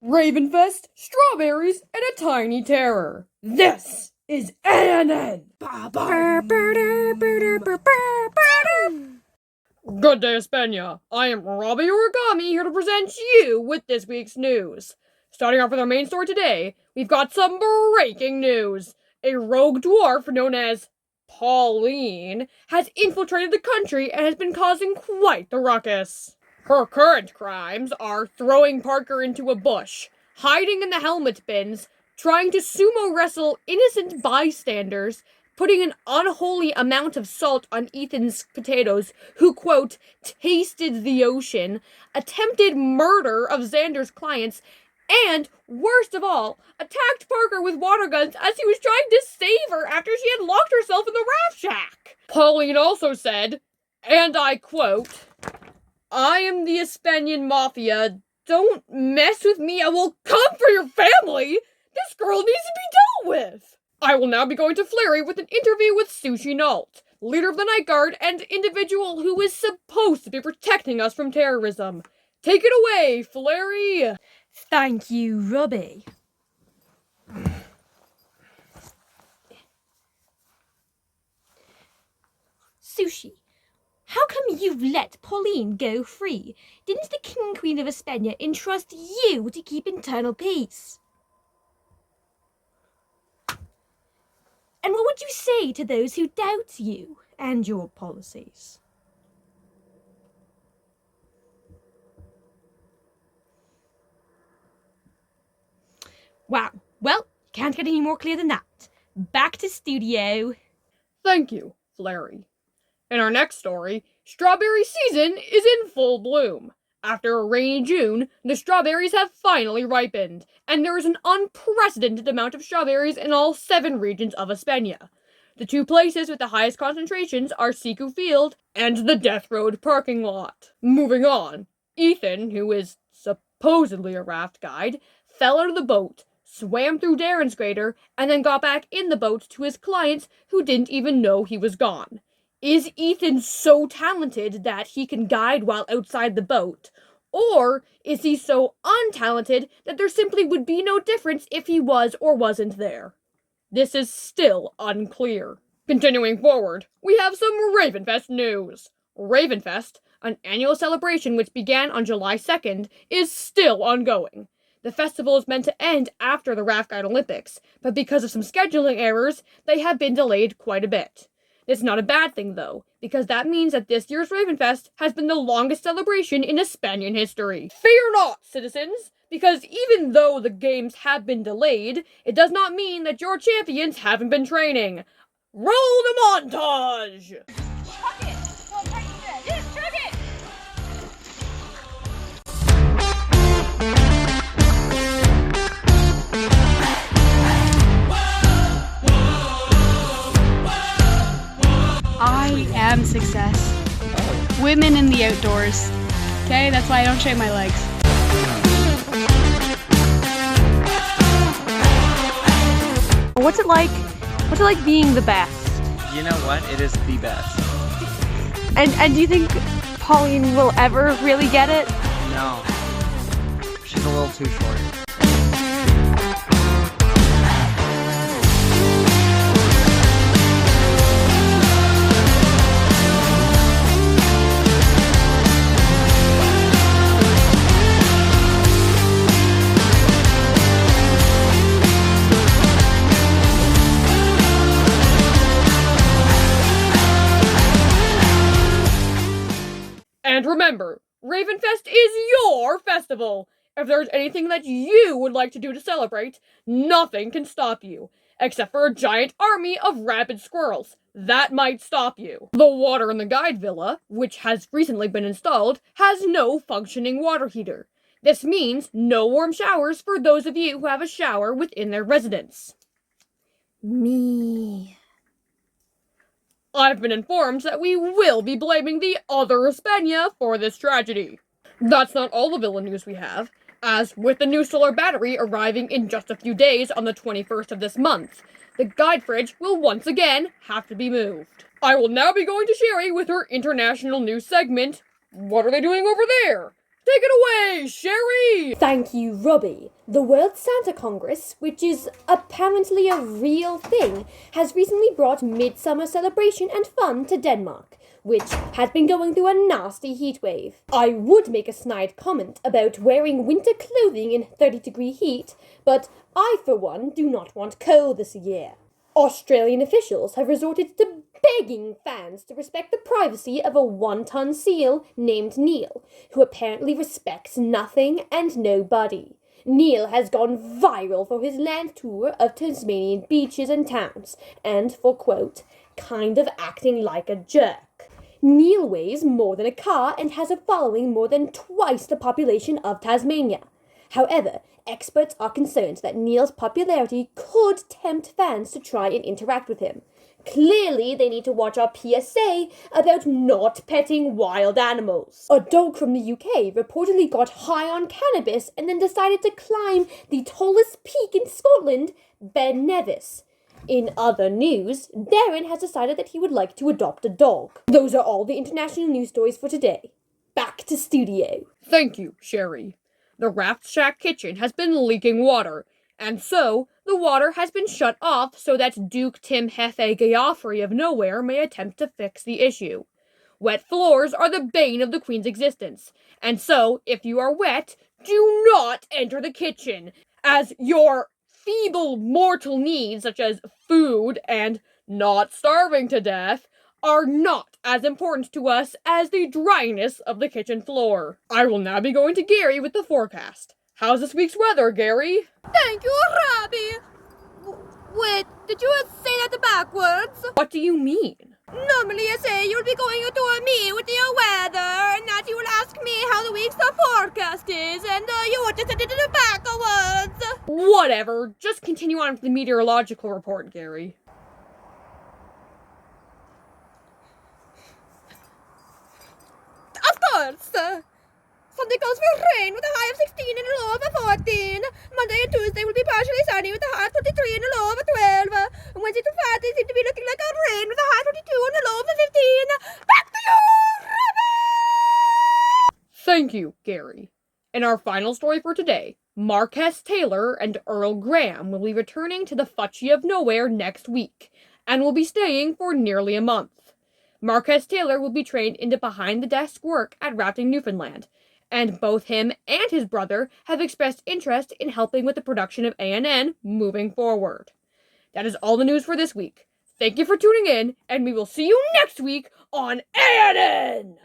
Ravenfest, strawberries, and a tiny terror. This is ANN! Good day, Aspenia. I am Robbie Origami here to present you with this week's news. Starting off with our main story today, we've got some breaking news. A rogue dwarf known as Pauline has infiltrated the country and has been causing quite the ruckus. Her current crimes are throwing Parker into a bush, hiding in the helmet bins, trying to sumo wrestle innocent bystanders, putting an unholy amount of salt on Ethan's potatoes, who, quote, tasted the ocean, attempted murder of Xander's clients, and, worst of all, attacked Parker with water guns as he was trying to save her after she had locked herself in the raft shack. Pauline also said, and I quote, I am the Aspenian Mafia. Don't mess with me. I will come for your family. This girl needs to be dealt with. I will now be going to Flurry with an interview with Sushi Nault, leader of the Night Guard and individual who is supposed to be protecting us from terrorism. Take it away, Flurry. Thank you, Robbie. Sushi, how come you've let Pauline go free? Didn't the King Queen of Aspenia entrust you to keep internal peace? And what would you say to those who doubt you and your policies? Wow, well, can't get any more clear than that. Back to studio. Thank you, Flurry. In our next story, strawberry season is in full bloom. After a rainy June, the strawberries have finally ripened, and there is an unprecedented amount of strawberries in all 7 regions of Aspenia. The 2 places with the highest concentrations are Siku Field and the Death Road parking lot. Moving on, Ethan, who is supposedly a raft guide, fell out of the boat, swam through Darren's crater, and then got back in the boat to his clients who didn't even know he was gone. Is Ethan so talented that he can guide while outside the boat? Or is he so untalented that there simply would be no difference if he was or wasn't there? This is still unclear. Continuing forward, we have some Ravenfest news. Ravenfest, an annual celebration which began on July 2nd, is still ongoing. The festival is meant to end after the Raft Guide Olympics, but because of some scheduling errors, they have been delayed quite a bit. It's not a bad thing, though, because that means that this year's Ravenfest has been the longest celebration in Aspenian history. Fear not, citizens, because even though the games have been delayed, it does not mean that your champions haven't been training. Roll the montage! Chuck it! Well, chuck it! Yes, chuck it! I am success. Women in the outdoors. Okay, that's why I don't shave my legs. What's it like? What's it like being the best? You know what? It is the best. And do you think Pauline will ever really get it? No. She's a little too short. And remember, Ravenfest is your festival! If there's anything that you would like to do to celebrate, nothing can stop you. Except for a giant army of rabid squirrels. That might stop you. The water in the guide villa, which has recently been installed, has no functioning water heater. This means no warm showers for those of you who have a shower within their residence. Me. I've been informed that we will be blaming the other Aspenia for this tragedy. That's not all the villain news we have, as with the new solar battery arriving in just a few days on the 21st of this month, the guide fridge will once again have to be moved. I will now be going to Sherry with her international news segment. What are they doing over there? Take it away, Sherry! Thank you, Robbie. The World Santa Congress, which is apparently a real thing, has recently brought midsummer celebration and fun to Denmark, which has been going through a nasty heatwave. I would make a snide comment about wearing winter clothing in 30-degree heat, but I, for one, do not want cold this year. Australian officials have resorted to begging fans to respect the privacy of a 1-ton seal named Neil, who apparently respects nothing and nobody. Neil has gone viral for his land tour of Tasmanian beaches and towns, and for, quote, kind of acting like a jerk. Neil weighs more than a car and has a following more than twice the population of Tasmania. However, experts are concerned that Neil's popularity could tempt fans to try and interact with him. Clearly, they need to watch our PSA about not petting wild animals. A dog from the UK reportedly got high on cannabis and then decided to climb the tallest peak in Scotland, Ben Nevis. In other news, Darren has decided that he would like to adopt a dog. Those are all the international news stories for today. Back to studio. Thank you, Sherry. The Raft Shack kitchen has been leaking water, and so the water has been shut off so that Duke Tim Hefe Geoffrey of Nowhere may attempt to fix the issue. Wet floors are the bane of the Queen's existence, and so, if you are wet, do not enter the kitchen, as your feeble mortal needs, such as food and not starving to death, are not as important to us as the dryness of the kitchen floor. I will now be going to Gary with the forecast. How's this week's weather, Gary? Thank you, Robbie. Wait, did you say that backwards? What do you mean? Normally you say you'll be going to me with your weather, and that you will ask me how the week's forecast is, and you just said it backwards. Whatever, just continue on with the meteorological report, Gary. Of course. Sunday calls for rain with a high of 16 and a low of 14. Monday and Tuesday will be partially sunny with a high of 23 and a low of 12. And Wednesday to Friday seem to be looking like a rain with a high of 22 and a low of 15. Back to you, Robbie! Thank you, Gary. In our final story for today, Marquess Taylor and Earl Graham will be returning to the Fuchsie of Nowhere next week, and will be staying for nearly a month. Marquess Taylor will be trained into behind-the-desk work at Rafting, Newfoundland, and both him and his brother have expressed interest in helping with the production of ANN moving forward. That is all the news for this week. Thank you for tuning in, and we will see you next week on ANN!